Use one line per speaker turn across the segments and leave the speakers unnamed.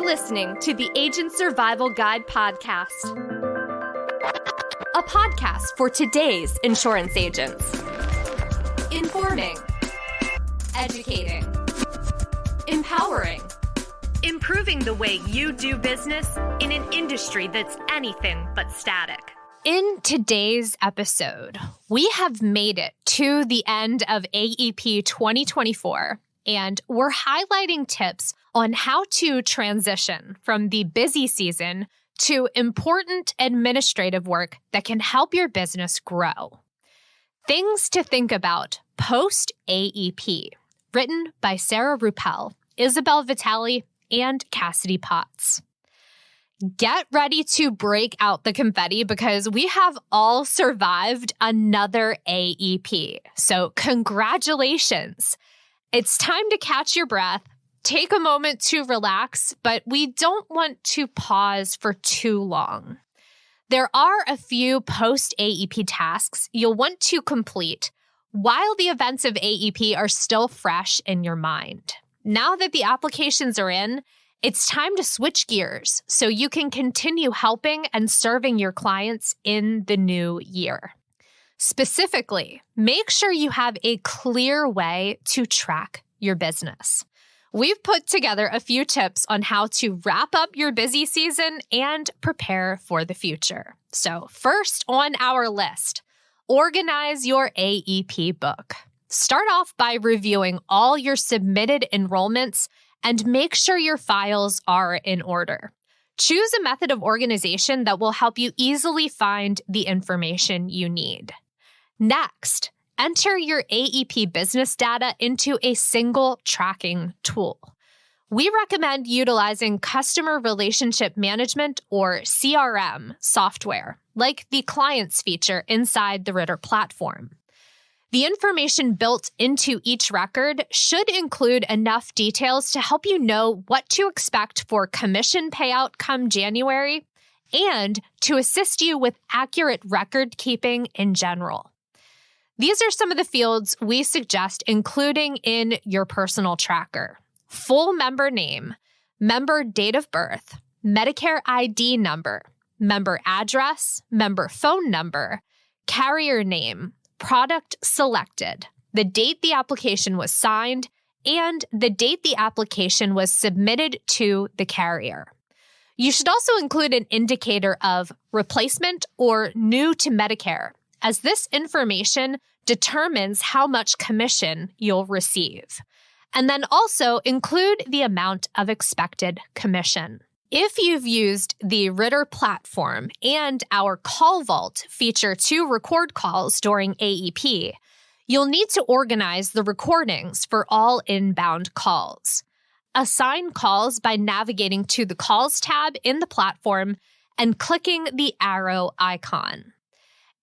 listening to the Agent Survival Guide podcast, a podcast for today's insurance agents. Informing, educating, empowering, improving the way you do business in an industry that's anything but static.
In today's episode, we have made it to the end of AEP 2024, and we're highlighting tips on how to transition from the busy season to important administrative work that can help your business grow. Things to think about post-AEP, written by Sarah Ruppel, Isabel Vitale, and Cassidy Potts. Get ready to break out the confetti because we have all survived another AEP. So congratulations. It's time to catch your breath, take a moment to relax, but we don't want to pause for too long. There are a few post-AEP tasks you'll want to complete while the events of AEP are still fresh in your mind. Now that the applications are in, it's time to switch gears so you can continue helping and serving your clients in the new year. Specifically, make sure you have a clear way to track your business. We've put together a few tips on how to wrap up your busy season and prepare for the future. So first on our list, organize your AEP book. Start off by reviewing all your submitted enrollments and make sure your files are in order. Choose a method of organization that will help you easily find the information you need. Next, enter your AEP business data into a single tracking tool. We recommend utilizing customer relationship management or CRM software, like the clients feature inside the Ritter platform. The information built into each record should include enough details to help you know what to expect for commission payout come January and to assist you with accurate record keeping in general. These are some of the fields we suggest including in your personal tracker: full member name, member date of birth, Medicare ID number, member address, member phone number, carrier name, product selected, the date the application was signed, and the date the application was submitted to the carrier. You should also include an indicator of replacement or new to Medicare, as this information determines how much commission you'll receive. And then also include the amount of expected commission. If you've used the Ritter platform and our Call Vault feature to record calls during AEP, you'll need to organize the recordings for all inbound calls. Assign calls by navigating to the Calls tab in the platform and clicking the arrow icon.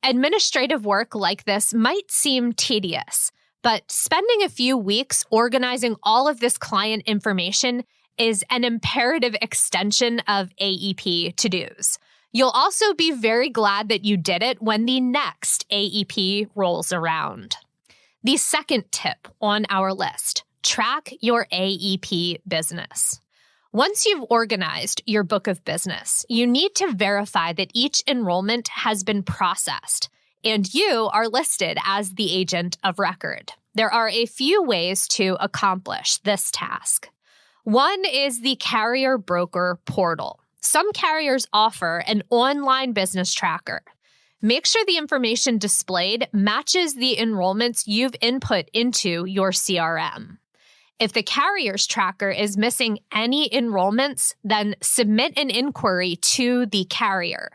Administrative work like this might seem tedious, but spending a few weeks organizing all of this client information is an imperative extension of AEP to-dos. You'll also be very glad that you did it when the next AEP rolls around. The second tip on our list: track your AEP business. Once you've organized your book of business, you need to verify that each enrollment has been processed and you are listed as the agent of record. There are a few ways to accomplish this task. One is the carrier broker portal. Some carriers offer an online business tracker. Make sure the information displayed matches the enrollments you've input into your CRM. If the carrier's tracker is missing any enrollments, then submit an inquiry to the carrier.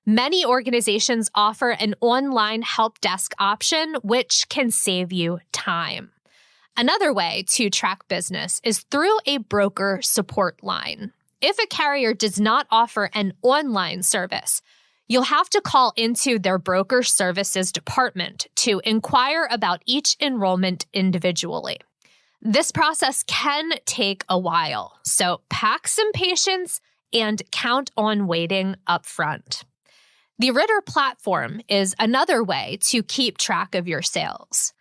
Many organizations offer an online help desk option, which can save you time. Another way to track business is through a broker support line. If a carrier does not offer an online service, you'll have to call into their broker services department to inquire about each enrollment individually. This process can take a while, so pack some patience and count on waiting up front. The Ritter platform is another way to keep track of your sales.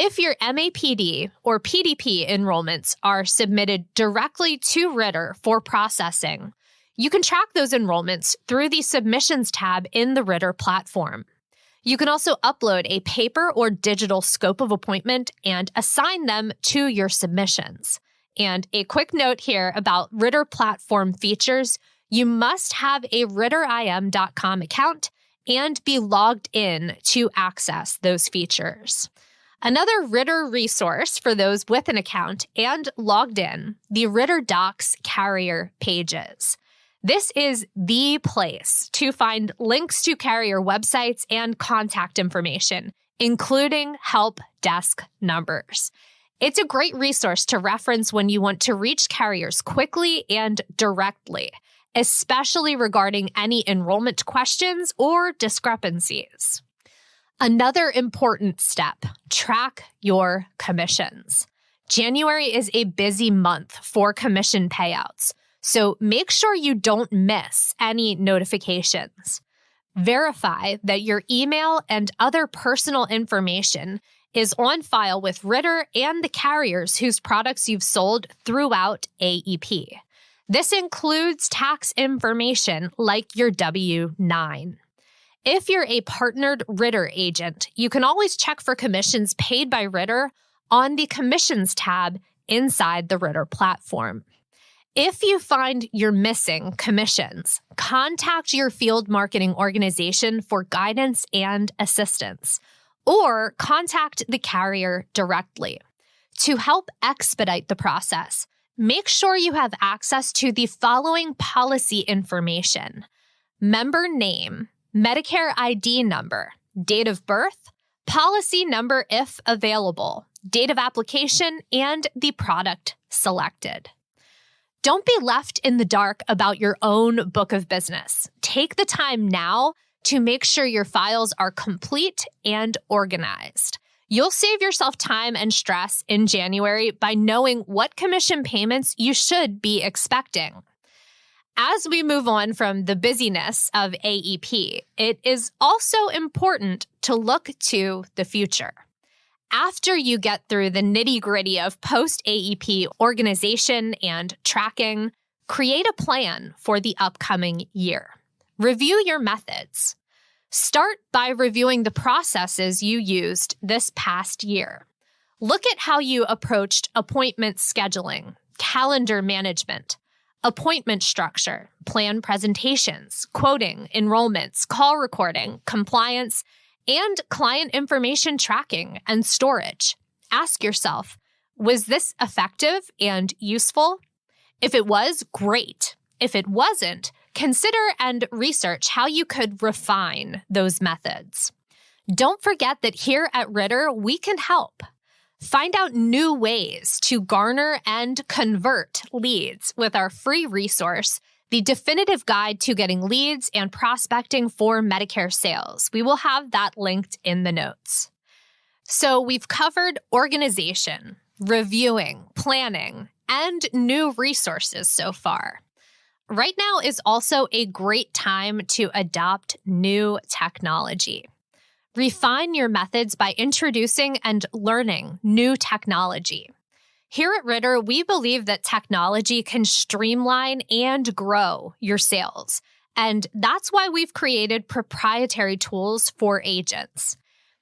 If your MAPD or PDP enrollments are submitted directly to Ritter for processing, you can track those enrollments through the Submissions tab in the Ritter platform. You can also upload a paper or digital scope of appointment and assign them to your submissions. And a quick note here about Ritter platform features: you must have a ritterim.com account and be logged in to access those features. Another Ritter resource for those with an account and logged in, the Ritter Docs carrier pages. This is the place to find links to carrier websites and contact information, including help desk numbers. It's a great resource to reference when you want to reach carriers quickly and directly, especially regarding any enrollment questions or discrepancies. Another important step, track your commissions. January is a busy month for commission payouts, so make sure you don't miss any notifications. Verify that your email and other personal information is on file with Ritter and the carriers whose products you've sold throughout AEP. This includes tax information like your W-9. If you're a partnered Ritter agent, you can always check for commissions paid by Ritter on the Commissions tab inside the Ritter platform. If you find you're missing commissions, contact your field marketing organization for guidance and assistance, or contact the carrier directly. To help expedite the process, make sure you have access to the following policy information: member name, Medicare ID number, date of birth, policy number if available, date of application, and the product selected. Don't be left in the dark about your own book of business. Take the time now to make sure your files are complete and organized. You'll save yourself time and stress in January by knowing what commission payments you should be expecting. As we move on from the busyness of AEP, it is also important to look to the future. After you get through the nitty-gritty of post-AEP organization and tracking, create a plan for the upcoming year. Review your methods. Start by reviewing the processes you used this past year. Look at how you approached appointment scheduling, calendar management, appointment structure, plan presentations, quoting, enrollments, call recording, compliance, and client information tracking and storage. Ask yourself, was this effective and useful? If it was, great. If it wasn't, consider and research how you could refine those methods. Don't forget that here at Ritter, we can help. Find out new ways to garner and convert leads with our free resource, the definitive guide to getting leads and prospecting for Medicare sales. We will have that linked in the notes. So we've covered organization, reviewing, planning, and new resources so far. Right now is also a great time to adopt new technology. Refine your methods by introducing and learning new technology. Here at Ritter, we believe that technology can streamline and grow your sales, and that's why we've created proprietary tools for agents.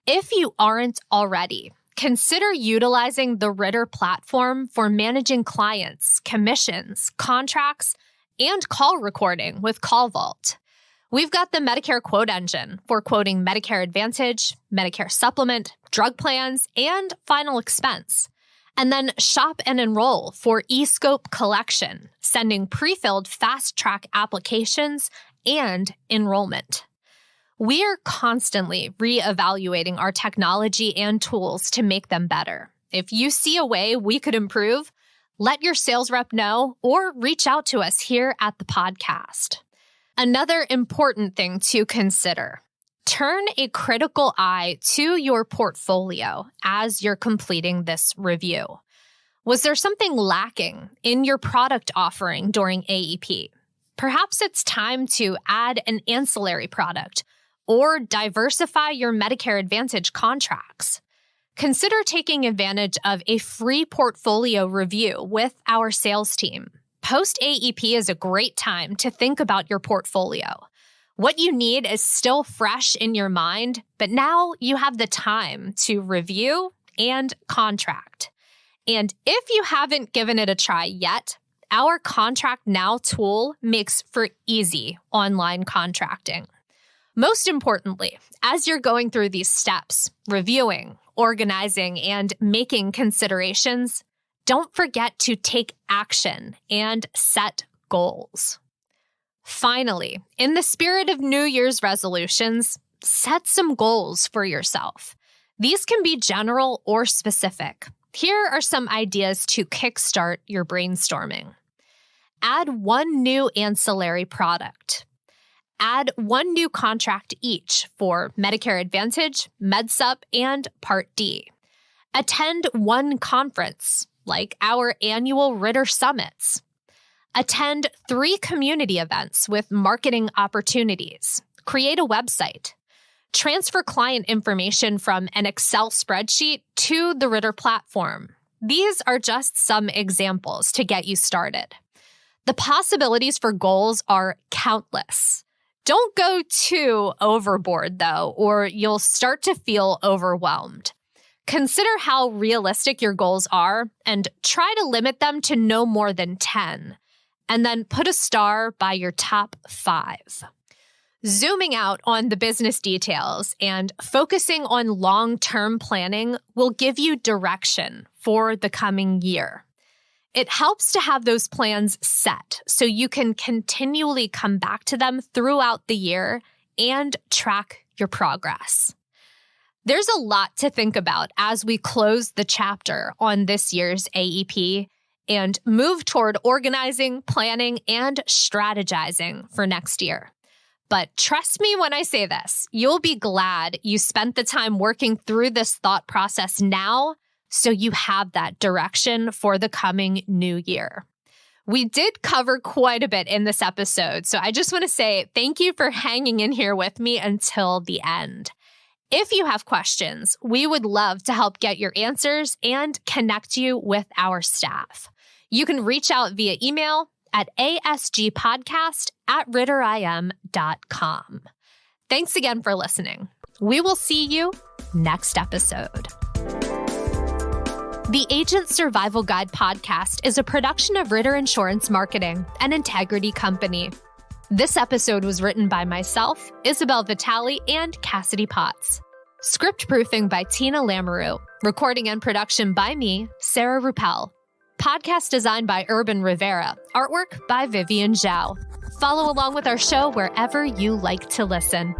If you aren't already, consider utilizing the Ritter platform for managing clients, commissions, contracts, and call recording with Call Vault. We've got the Medicare quote engine for quoting Medicare Advantage, Medicare Supplement, drug plans, and final expense. And then Shop and Enroll for eScope collection, sending pre-filled fast-track applications and enrollment. We are constantly reevaluating our technology and tools to make them better. If you see a way we could improve, let your sales rep know or reach out to us here at the podcast. Another important thing to consider: turn a critical eye to your portfolio as you're completing this review. Was there something lacking in your product offering during AEP? Perhaps it's time to add an ancillary product or diversify your Medicare Advantage contracts. consider taking advantage of a free portfolio review with our sales team. Post-AEP is a great time to think about your portfolio. What you need is still fresh in your mind, but now you have the time to review and contract. And if you haven't given it a try yet, our Contract Now tool makes for easy online contracting. Most importantly, as you're going through these steps, reviewing, organizing, and making considerations, don't forget to take action and set goals. Finally, in the spirit of New Year's resolutions, set some goals for yourself. These can be general or specific. Here are some ideas to kickstart your brainstorming. Add one new ancillary product. Add one new contract each for Medicare Advantage, MedSup, and Part D. Attend one conference, like our annual Ritter Summits. Attend 3 community events with marketing opportunities. Create a website. Transfer client information from an Excel spreadsheet to the Ritter platform. These are just some examples to get you started. The possibilities for goals are countless. Don't go too overboard, though, or you'll start to feel overwhelmed. Consider how realistic your goals are and try to limit them to no more than 10. And then put a star by your top 5. Zooming out on the business details and focusing on long-term planning will give you direction for the coming year. It helps to have those plans set so you can continually come back to them throughout the year and track your progress. There's a lot to think about as we close the chapter on this year's AEP and move toward organizing, planning, and strategizing for next year. But trust me when I say this, you'll be glad you spent the time working through this thought process now so you have that direction for the coming new year. We did cover quite a bit in this episode, so I just want to say thank you for hanging in here with me until the end. If you have questions, we would love to help get your answers and connect you with our staff. You can reach out via email at asgpodcast@ritterim.com. Thanks again for listening. We will see you next episode. The Agent Survival Guide podcast is a production of Ritter Insurance Marketing, an Integrity company. This episode was written by myself, Isabel Vitale, and Cassidy Potts. Script proofing by Tina Lamoureux. Recording and production by me, Sarah Ruppel. Podcast design by Urban Rivera. Artwork by Vivian Zhao. Follow along with our show wherever you like to listen.